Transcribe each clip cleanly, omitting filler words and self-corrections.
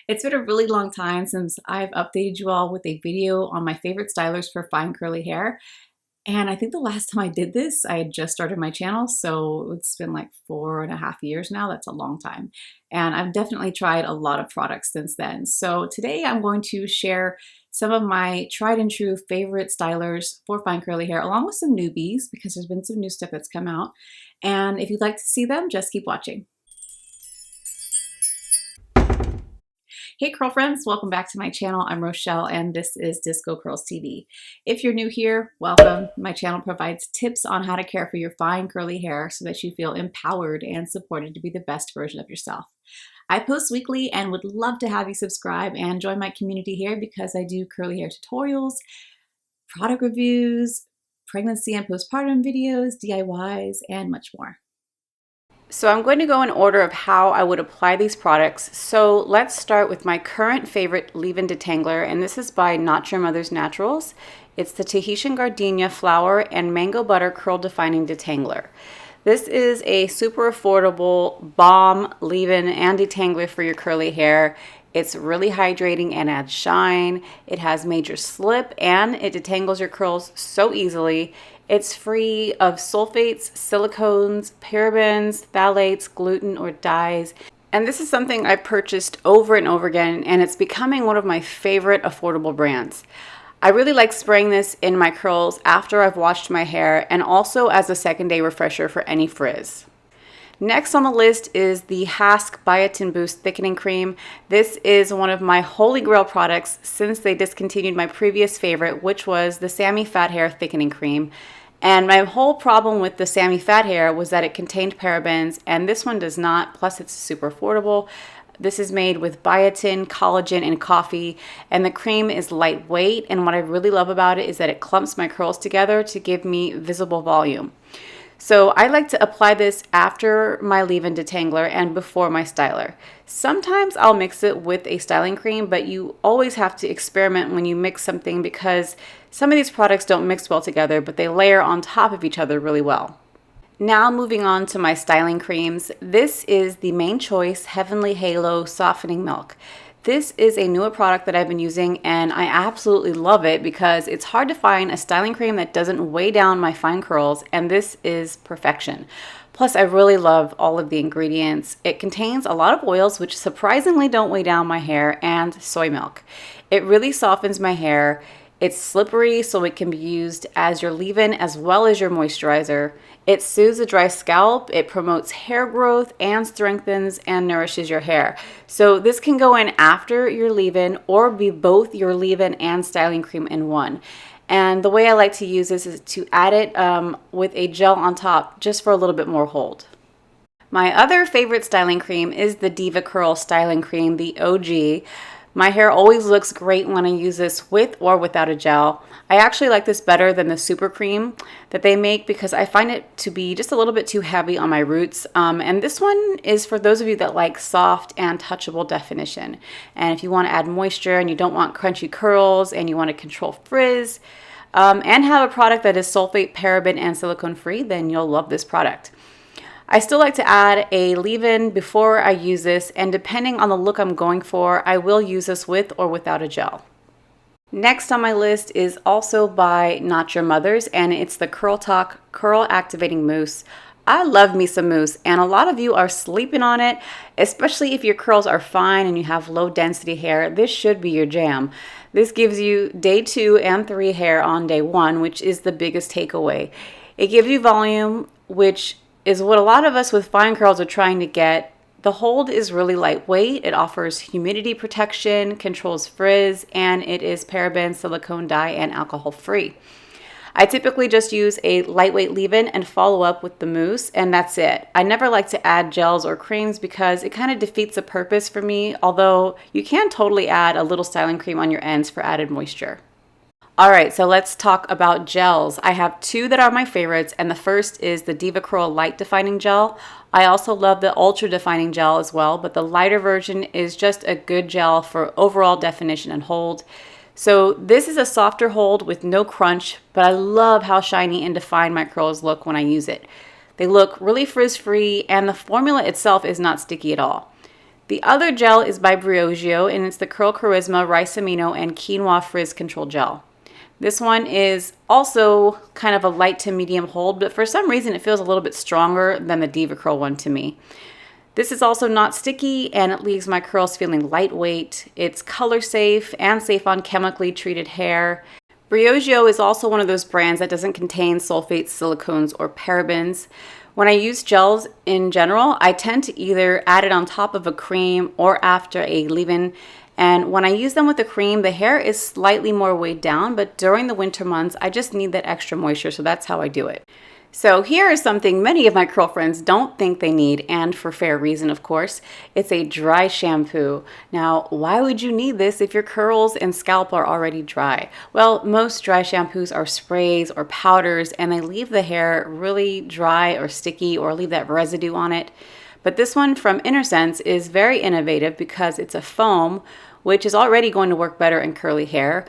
It's been a really long time since I've updated you all with a video on my favorite stylers for fine curly hair. And I think the last time I did this, I had just started my channel, so it's been like 4.5 years now. That's a long time. And I've definitely tried a lot of products since then. So today I'm going to share some of my tried and true favorite stylers for fine curly hair, along with some newbies, because there's been some new stuff that's come out. And if you'd like to see them, just keep watching. Hey curl friends, welcome back to my channel. I'm Rochelle and this is Discocurlstv. If you're new here, welcome. My channel provides tips on how to care for your fine curly hair so that you feel empowered and supported to be the best version of yourself. I post weekly and would love to have you subscribe and join my community here because I do curly hair tutorials, product reviews, pregnancy and postpartum videos, DIYs, and much more. So I'm going to go in order of how I would apply these products. So let's start with my current favorite leave-in detangler, and this is by Not Your Mother's Naturals. It's the Tahitian Gardenia Flower and Mango Butter Curl Defining Detangler. This is a super affordable balm, leave-in, and detangler for your curly hair. It's really hydrating and adds shine. It has major slip and it detangles your curls so easily. It's free of sulfates, silicones, parabens, phthalates, gluten, or dyes. And this is something I purchased over and over again, and it's becoming one of my favorite affordable brands. I really like spraying this in my curls after I've washed my hair and also as a second day refresher for any frizz. Next on the list is the Hask Bioting Boost Thickening Cream. This is one of my holy grail products since they discontinued my previous favorite, which was the Sammy Fat Hair Thickening Cream. And my whole problem with the Sammy Fat Hair was that it contained parabens, and this one does not, plus it's super affordable. This is made with biotin, collagen, and coffee, and the cream is lightweight, and what I really love about it is that it clumps my curls together to give me visible volume. So I like to apply this after my leave-in detangler and before my styler. Sometimes I'll mix it with a styling cream, but you always have to experiment when you mix something because some of these products don't mix well together, but they layer on top of each other really well. Now moving on to my styling creams. This is the Main Choice Heavenly Halo Softening Milk. This is a newer product that I've been using and I absolutely love it because it's hard to find a styling cream that doesn't weigh down my fine curls, and this is perfection. Plus, I really love all of the ingredients. It contains a lot of oils which surprisingly don't weigh down my hair, and soy milk. It really softens my hair. It's slippery, so it can be used as your leave-in as well as your moisturizer. It soothes a dry scalp, it promotes hair growth, and strengthens and nourishes your hair. So this can go in after your leave-in or be both your leave-in and styling cream in one. And the way I like to use this is to add it with a gel on top just for a little bit more hold. My other favorite styling cream is the DevaCurl styling cream, the OG. My hair always looks great when I use this with or without a gel. I actually like this better than the super cream that they make because I find it to be just a little bit too heavy on my roots. And this one is for those of you that like soft and touchable definition. And if you want to add moisture and you don't want crunchy curls and you want to control frizz and have a product that is sulfate, paraben, and silicone free, then you'll love this product. I still like to add a leave-in before I use this, and depending on the look I'm going for, I will use this with or without a gel. Next on my list is also by Not Your Mother's, and it's the Curl Talk Curl Activating Mousse. I love me some mousse, and a lot of you are sleeping on it, especially if your curls are fine and you have low density hair. This should be your jam. This gives you day 2 and 3 hair on day 1, which is the biggest takeaway. It gives you volume, which is what a lot of us with fine curls are trying to get. The hold is really lightweight. It offers humidity protection, controls frizz, and it is paraben, silicone dye, and alcohol free. I typically just use a lightweight leave-in and follow up with the mousse, and that's it. I never like to add gels or creams because it kind of defeats the purpose for me, although you can totally add a little styling cream on your ends for added moisture. All right, so let's talk about gels. I have 2 that are my favorites, and the first is the DevaCurl Light Defining Gel. I also love the Ultra Defining Gel as well, but the lighter version is just a good gel for overall definition and hold. So this is a softer hold with no crunch, but I love how shiny and defined my curls look when I use it. They look really frizz-free, and the formula itself is not sticky at all. The other gel is by Briogeo, and it's the Curl Charisma Rice Amino and Quinoa Frizz Control Gel. This one is also kind of a light to medium hold, but for some reason it feels a little bit stronger than the DevaCurl one to me. This is also not sticky, and it leaves my curls feeling lightweight. It's color safe and safe on chemically treated hair. Briogeo is also one of those brands that doesn't contain sulfates, silicones, or parabens. When I use gels in general, I tend to either add it on top of a cream or after a leave-in. And when I use them with the cream, the hair is slightly more weighed down, but during the winter months, I just need that extra moisture, so that's how I do it. So here is something many of my curl friends don't think they need, and for fair reason, of course. It's a dry shampoo. Now, why would you need this if your curls and scalp are already dry? Well, most dry shampoos are sprays or powders, and they leave the hair really dry or sticky or leave that residue on it. But this one from Innersense is very innovative because it's a foam, which is already going to work better in curly hair.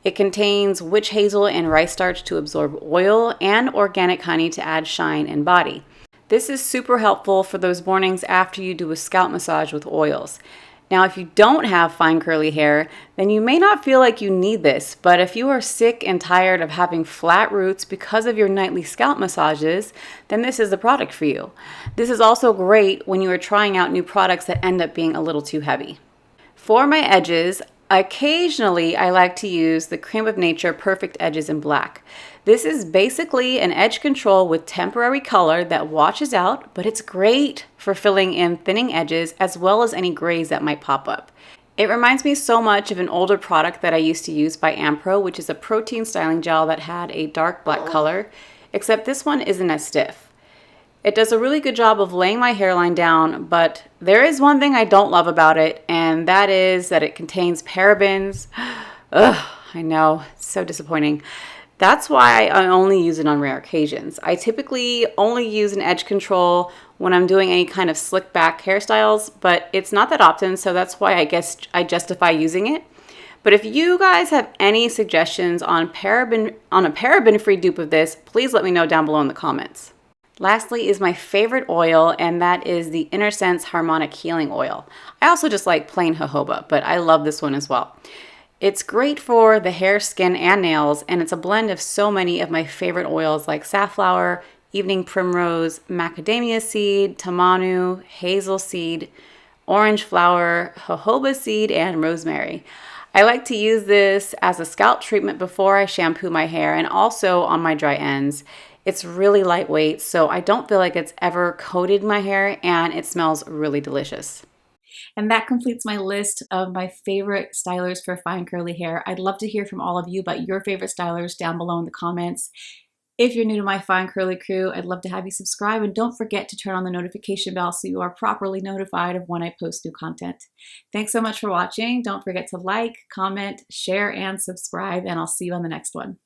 It contains witch hazel and rice starch to absorb oil and organic honey to add shine and body. This is super helpful for those mornings after you do a scalp massage with oils. Now, if you don't have fine curly hair, then you may not feel like you need this, but if you are sick and tired of having flat roots because of your nightly scalp massages, then this is the product for you. This is also great when you are trying out new products that end up being a little too heavy. For my edges, occasionally, I like to use the Creme of Nature Perfect Edges in Black. This is basically an edge control with temporary color that washes out, but it's great for filling in thinning edges as well as any grays that might pop up. It reminds me so much of an older product that I used to use by Ampro, which is a protein styling gel that had a dark black color, except this one isn't as stiff. It does a really good job of laying my hairline down, but there is one thing I don't love about it, and that is that it contains parabens. Ugh, I know, it's so disappointing. That's why I only use it on rare occasions. I typically only use an edge control when I'm doing any kind of slick back hairstyles, but it's not that often, so that's why I guess I justify using it. But if you guys have any suggestions on a paraben-free dupe of this, please let me know down below in the comments. Lastly is my favorite oil, and that is the Innersense Harmonic Healing Oil. I also just like plain jojoba, but I love this one as well. It's great for the hair, skin, and nails, and it's a blend of so many of my favorite oils like safflower, evening primrose, macadamia seed, tamanu, hazel seed, orange flower, jojoba seed, and rosemary. I like to use this as a scalp treatment before I shampoo my hair and also on my dry ends. It's really lightweight, so I don't feel like it's ever coated my hair, and it smells really delicious. And that completes my list of my favorite stylers for fine curly hair. I'd love to hear from all of you about your favorite stylers down below in the comments. If you're new to my fine curly crew, I'd love to have you subscribe, and don't forget to turn on the notification bell so you are properly notified of when I post new content. Thanks so much for watching. Don't forget to like, comment, share, and subscribe, and I'll see you on the next one.